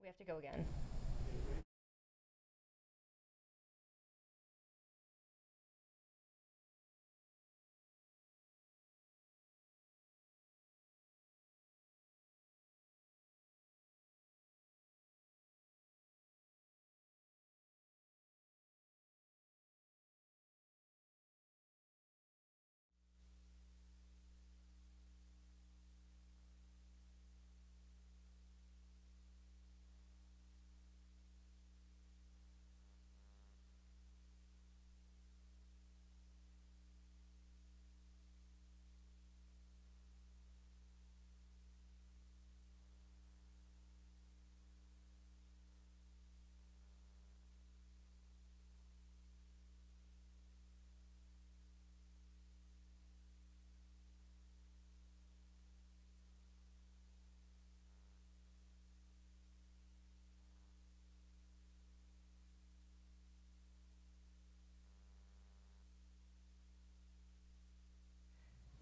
We have to go again.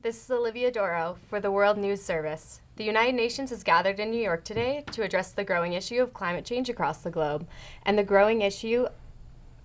This is Olivia Doro for the World News Service. The United Nations has gathered in New York today to address the growing issue of climate change across the globe and the growing issue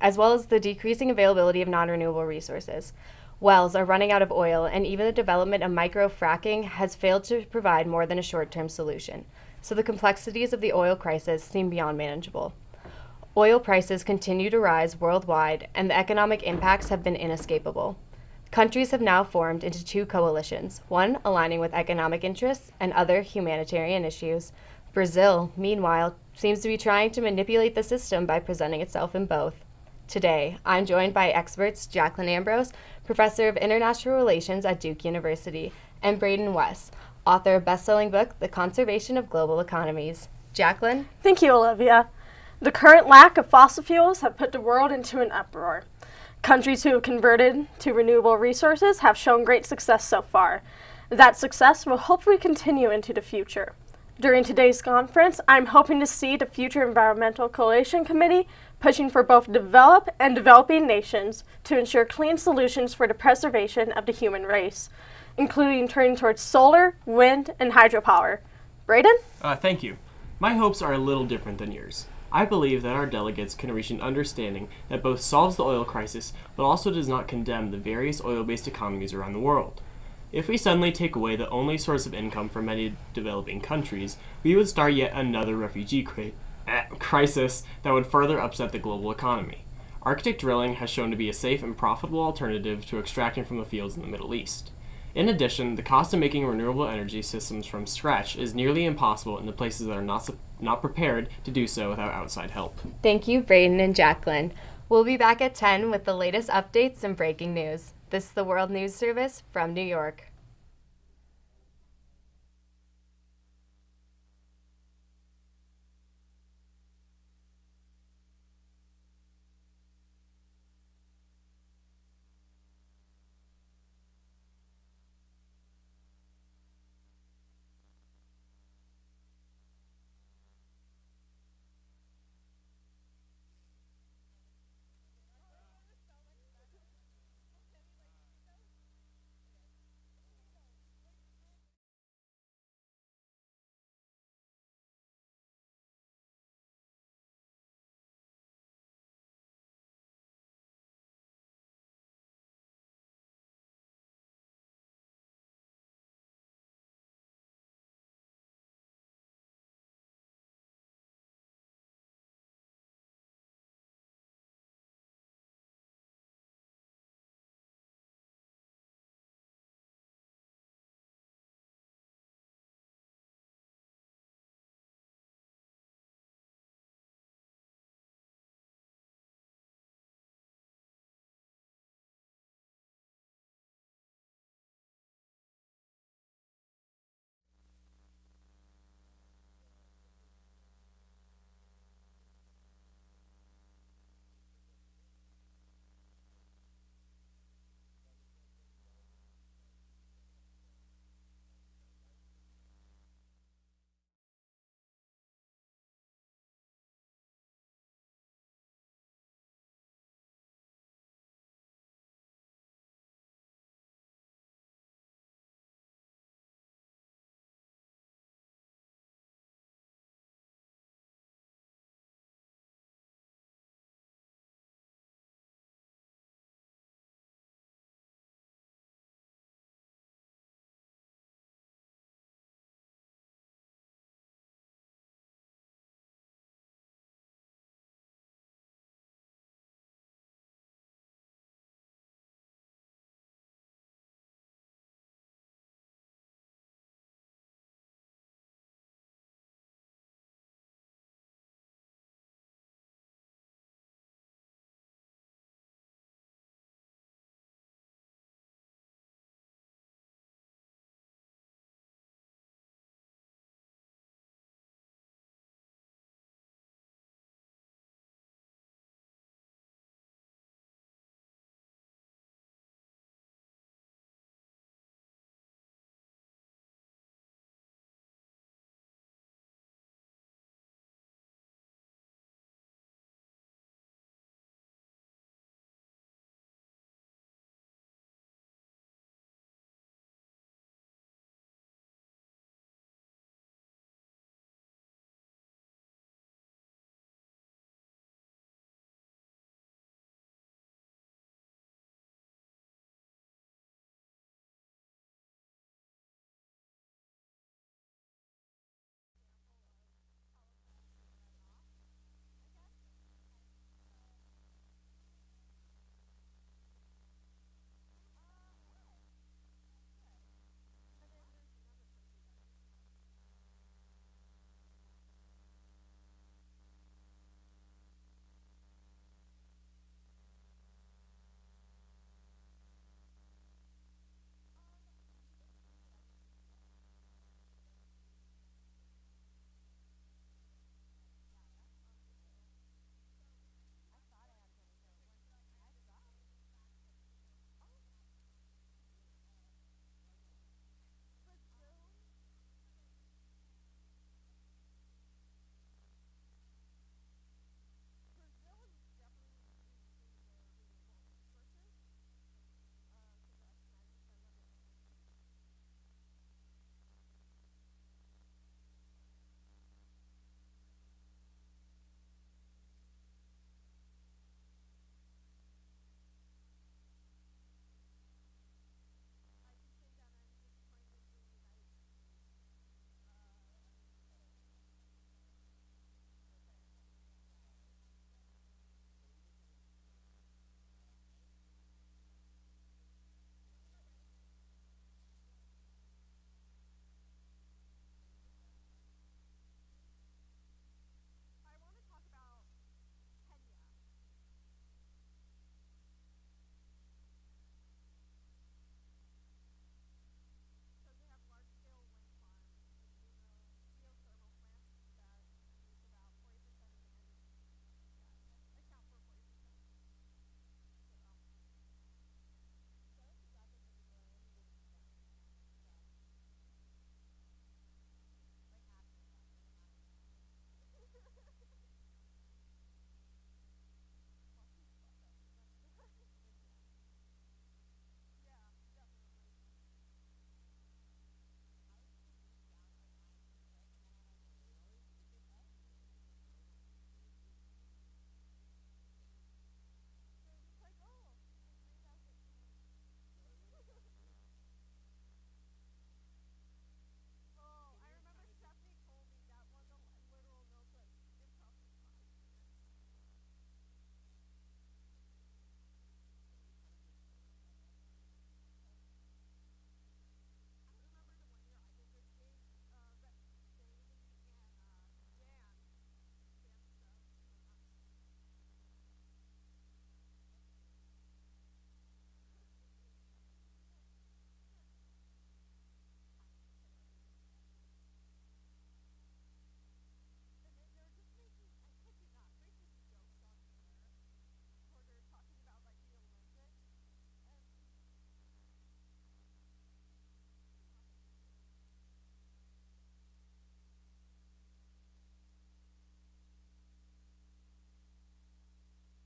as well as the decreasing availability of non-renewable resources. Wells are running out of oil, and even the development of micro-fracking has failed to provide more than a short-term solution. So the complexities of the oil crisis seem beyond manageable. Oil prices continue to rise worldwide, and the economic impacts have been inescapable. Countries have now formed into two coalitions, one aligning with economic interests and other humanitarian issues. Brazil, meanwhile, seems to be trying to manipulate the system by presenting itself in both. Today, I'm joined by experts Jacqueline Ambrose, Professor of International Relations at Duke University, and Braden West, author of best-selling book, The Conservation of Global Economies. Jacqueline? Thank you, Olivia. The current lack of fossil fuels have put the world into an uproar. Countries who have converted to renewable resources have shown great success so far. That success will hopefully continue into the future. During today's conference, I'm hoping to see the Future Environmental Coalition Committee pushing for both developed and developing nations to ensure clean solutions for the preservation of the human race, including turning towards solar, wind, and hydropower. Braden? Thank you. My hopes are a little different than yours. I believe that our delegates can reach an understanding that both solves the oil crisis, but also does not condemn the various oil-based economies around the world. If we suddenly take away the only source of income for many developing countries, we would start yet another refugee crisis that would further upset the global economy. Arctic drilling has shown to be a safe and profitable alternative to extracting from the fields in the Middle East. In addition, the cost of making renewable energy systems from scratch is nearly impossible in the places that are not prepared to do so without outside help. Thank you, Braden and Jacqueline. We'll be back at 10 with the latest updates and breaking news. This is the World News Service from New York.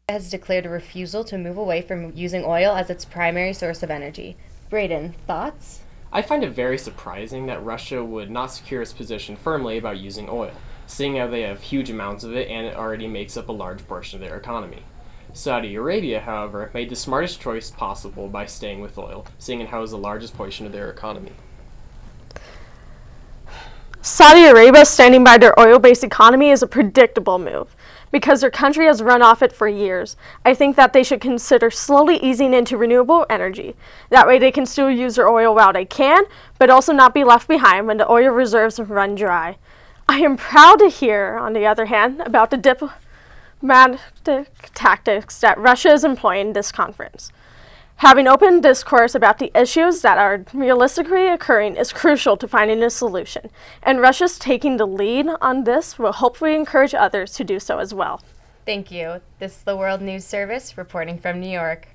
has declared a refusal to move away from using oil as its primary source of energy. Braden, thoughts? I find it very surprising that Russia would not secure its position firmly about using oil, seeing how they have huge amounts of it and it already makes up a large portion of their economy. Saudi Arabia, however, made the smartest choice possible by staying with oil, seeing how it is the largest portion of their economy. Saudi Arabia standing by their oil-based economy is a predictable move, because their country has run off it for years. I think that they should consider slowly easing into renewable energy. That way they can still use their oil while they can, but also not be left behind when the oil reserves run dry. I am proud to hear, on the other hand, about the diplomatic tactics that Russia is employing in this conference. Having open discourse about the issues that are realistically occurring is crucial to finding a solution, and Russia's taking the lead on this will hopefully encourage others to do so as well. Thank you. This is the World News Service reporting from New York.